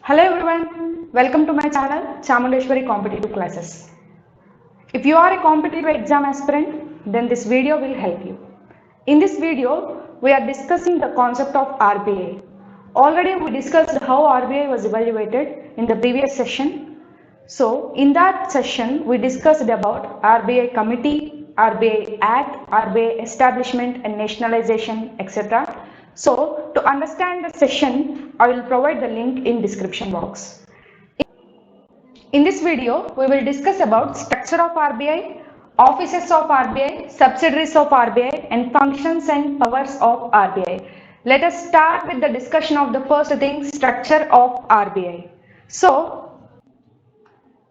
Hello everyone, welcome to my channel Chamundeshwari Competitive Classes. If you are a competitive exam aspirant, then this video will help you. In this video, we are discussing the concept of RBI. Already we discussed how RBI was evaluated in the previous session. So in that session, we discussed about RBI Committee, RBI Act, RBI Establishment and Nationalization, etc. So to understand the session, I will provide the link in description box. In this video, we will discuss about structure of RBI, offices of RBI, subsidiaries of RBI and functions and powers of RBI. Let us start with the discussion of the first thing, structure of RBI. So,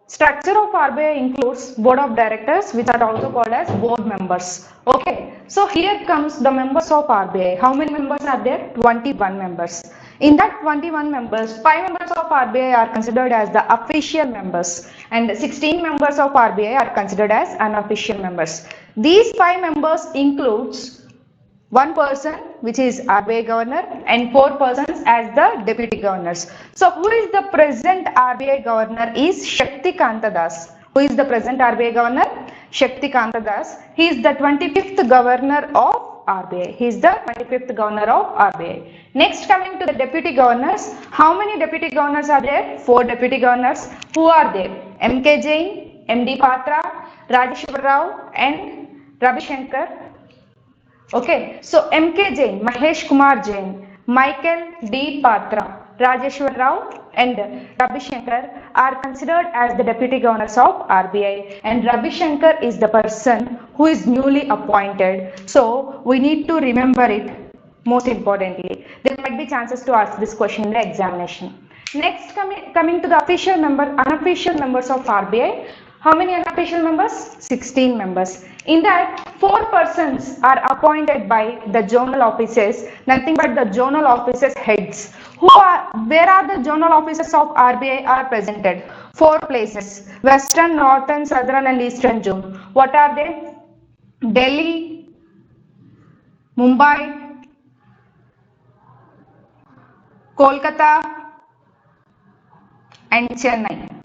structure of RBI includes board of directors, which are also called as board members. Okay, so here comes the members of RBI. How many members are there? 21 members. In that 21 members, 5 members of RBI are considered as the official members and 16 members of RBI are considered as unofficial members. These 5 members includes one person, which is RBI governor, and 4 persons as the deputy governors. So who is the present RBI governor is Shakti Kanta Das. Who is the present RBI governor? Shakti Kanta Das. He is the 25th governor of RBI. He is the 25th governor of RBI. Next, coming to the deputy governors. How many deputy governors are there? 4 deputy governors. Who are there? M.K. Jain, M.D. Patra, Rajeshwar Rao and Ravi Shankar. Okay, so M.K. Jain, Mahesh Kumar Jain, Michael D. Patra, Rajeshwar Rao and Ravi Shankar are considered as the deputy governors of RBI, and Ravi Shankar is the person who is newly appointed. So we need to remember it most importantly. There might be chances to ask this question in the examination. Next, coming to the unofficial members of RBI. How many unofficial members? 16 members. In that, 4 persons are appointed by the zonal offices, nothing but the zonal offices heads. Where are the zonal offices of RBI are presented? 4 places: Western, Northern, Southern and Eastern zone. What are they? Delhi, Mumbai, Kolkata and Chennai.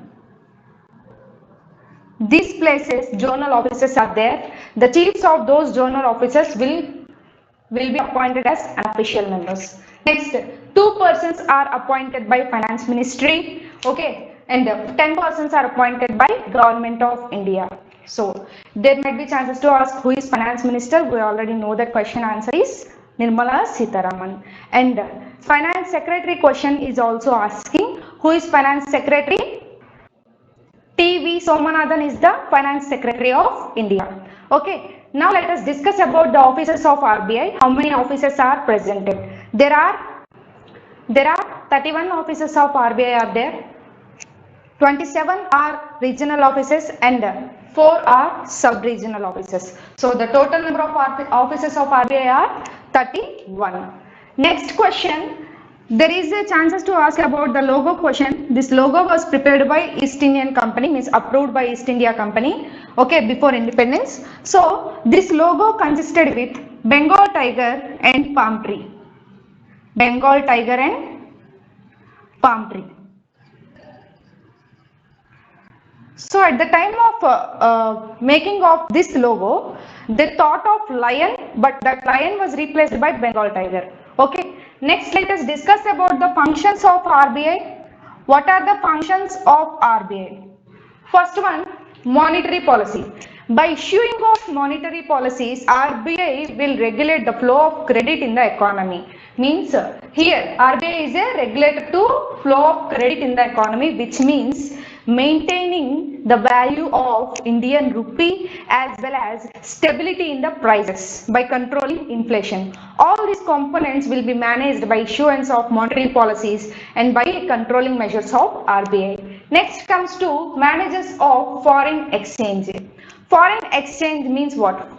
These places, zonal offices are there. The chiefs of those zonal offices will be appointed as unofficial members. Next, 2 persons are appointed by Finance Ministry, okay, and 10 persons are appointed by Government of India. So, there might be chances to ask who is Finance Minister. We already know that question. Answer is Nirmala Sitharaman. And Finance Secretary question is also asking who is Finance Secretary. T.V. Somanathan is the Finance Secretary of India. Okay, now let us discuss about the offices of RBI. How many offices are presented? There are 31 offices of RBI are there. 27 are regional offices and 4 are sub-regional offices. So the total number of offices of RBI are 31. Next question. There is a chances to ask about the logo question. This logo was prepared by East Indian Company, means approved by East India Company, okay, before independence. So this logo consisted with Bengal tiger and palm tree. Bengal tiger and palm tree. So at the time of making of this logo, they thought of lion, but that lion was replaced by Bengal tiger. Okay. Next, let us discuss about the functions of RBI. What are the functions of RBI? First one, monetary policy. By issuing of monetary policies, RBI will regulate the flow of credit in the economy. Means here RBI is a regulator to flow of credit in the economy, which means maintaining the value of Indian rupee as well as stability in the prices by controlling inflation. All these components will be managed by issuance of monetary policies and by controlling measures of RBI. Next comes to managers of foreign exchange. Foreign exchange means what?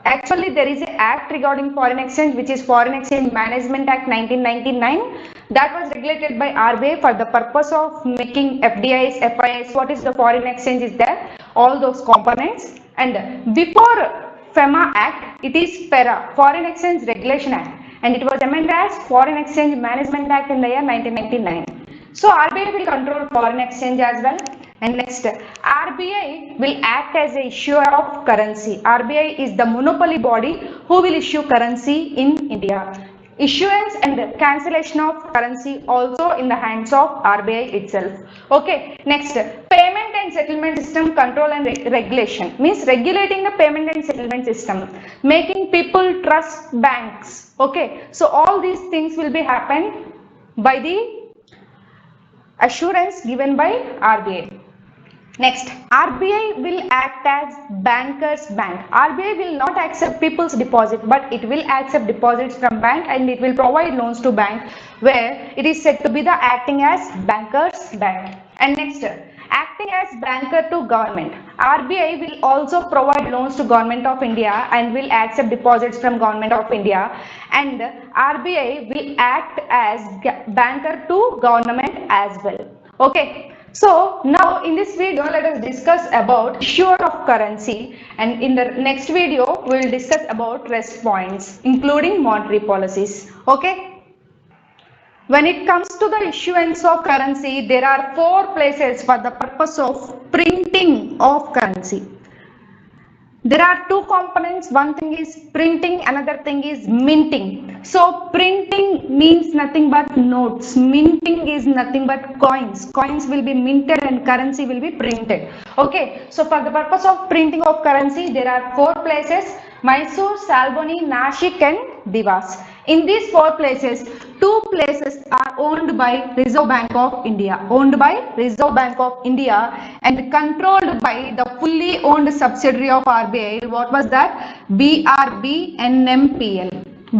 Actually, there is an act regarding foreign exchange, which is Foreign Exchange Management Act 1999. That was regulated by RBI for the purpose of making FDIs, FIIs. What is the foreign exchange is there? All those components. And before FEMA Act, it is FERA, Foreign Exchange Regulation Act. And it was amended as Foreign Exchange Management Act in the year 1999. So RBI will control foreign exchange as well. And next, RBI will act as a issuer of currency. RBI is the monopoly body who will issue currency in India. Issuance and cancellation of currency also in the hands of RBI itself. Okay, next, payment and settlement system control and regulation means regulating the payment and settlement system, making people trust banks. Okay, so all these things will be happen by the assurance given by RBI. Next, RBI will act as banker's bank. RBI will not accept people's deposit, but it will accept deposits from bank and it will provide loans to bank, where it is said to be the acting as banker's bank. And next, acting as banker to government. RBI will also provide loans to Government of India and will accept deposits from Government of India, and RBI will act as banker to government as well. Okay. So now in this video let us discuss about issuer of currency, and in the next video we will discuss about rest points including monetary policies. Okay. When it comes to the issuance of currency, there are 4 places for the purpose of printing of currency. There are 2 components, one thing is printing, another thing is minting. So printing means nothing but notes, minting is nothing but coins. Coins will be minted and currency will be printed. Okay, so for the purpose of printing of currency, there are 4 places: Mysore, Salboni, Nashik and Dewas. In these 4 places, 2 places are owned by Reserve Bank of India, and controlled by the fully owned subsidiary of RBI. What was that? BRB NMPL,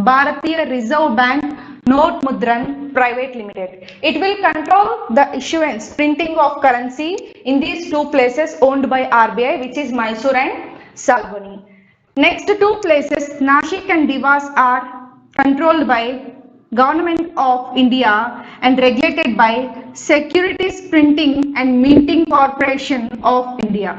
Bharatiya Reserve Bank Note Mudran Private Limited. It will control the issuance, printing of currency in these 2 places owned by RBI, which is Mysore and Salboni. Next 2 places, Nashik and Dewas, are controlled by Government of India and regulated by Securities Printing and Minting Corporation of India.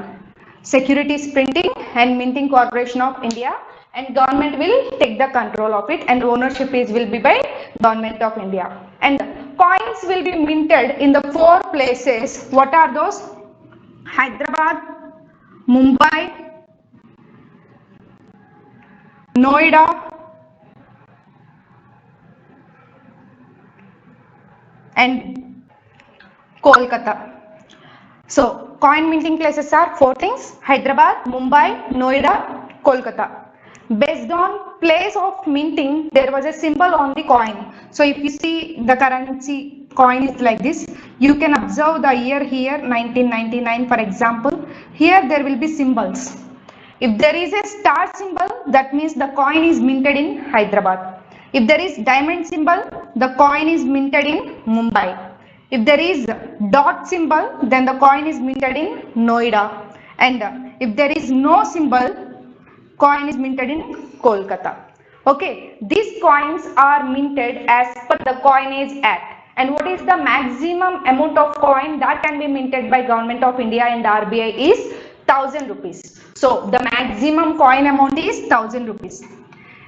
Securities Printing and Minting Corporation of India, and government will take the control of it, and ownership will be by Government of India. And coins will be minted in the 4 places. What are those? Hyderabad, Mumbai, Noida and Kolkata. So coin minting places are 4 things: Hyderabad, Mumbai, Noida, Kolkata. Based on place of minting, there was a symbol on the coin. So if you see the currency coin is like this, you can observe the year here, 1999 for example. Here there will be symbols. If there is a star symbol, that means the coin is minted in Hyderabad. If there is diamond symbol, the coin is minted in Mumbai. If there is dot symbol, then the coin is minted in Noida. And if there is no symbol, coin is minted in Kolkata. Okay, these coins are minted as per the Coinage Act. And what is the maximum amount of coin that can be minted by Government of India and RBI is 1000 rupees. So the maximum coin amount is 1000 rupees.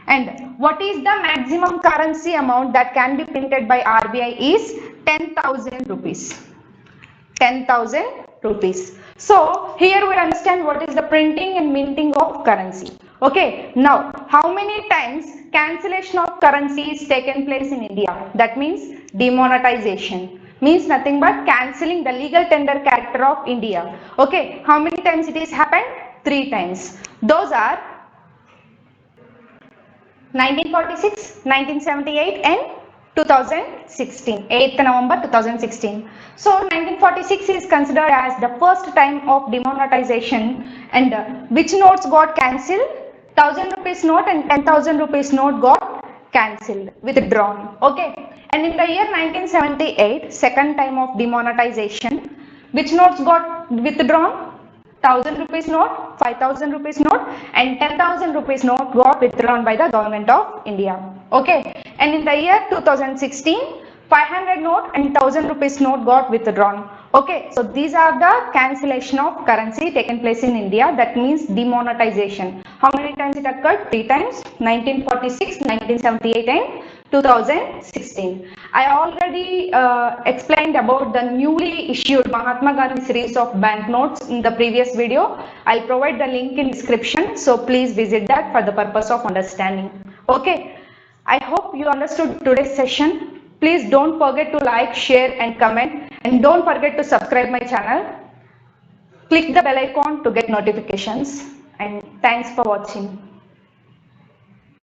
And what is the maximum currency amount that can be printed by RBI is 10,000 rupees. 10,000 rupees. So here we understand what is the printing and minting of currency. Okay, now how many times cancellation of currency is taken place in India? That means demonetization. Means nothing but cancelling the legal tender character of India. Okay, how many times it is happened? 3 times. Those are 1946, 1978 and 2016, 8th November 2016. So 1946 is considered as the first time of demonetization, and which notes got cancelled? 1000 rupees note and 10,000 rupees note got cancelled, withdrawn. Okay, and in the year 1978, second time of demonetization, which notes got withdrawn? 1000 rupees note, 5000 rupees note and 10,000 rupees note got withdrawn by the Government of India. Okay, and in the year 2016, 500 note and 1000 rupees note got withdrawn. Okay, so these are the cancellation of currency taken place in India. That means demonetization. How many times it occurred? 3 times: 1946, 1978 and 2016. I already explained about the newly issued Mahatma Gandhi series of banknotes in the previous video. I'll provide the link in description, so please visit that for the purpose of understanding. Okay, I hope you understood today's session. Please don't forget to like, share and comment, and don't forget to subscribe my channel. Click the bell icon to get notifications, and thanks for watching.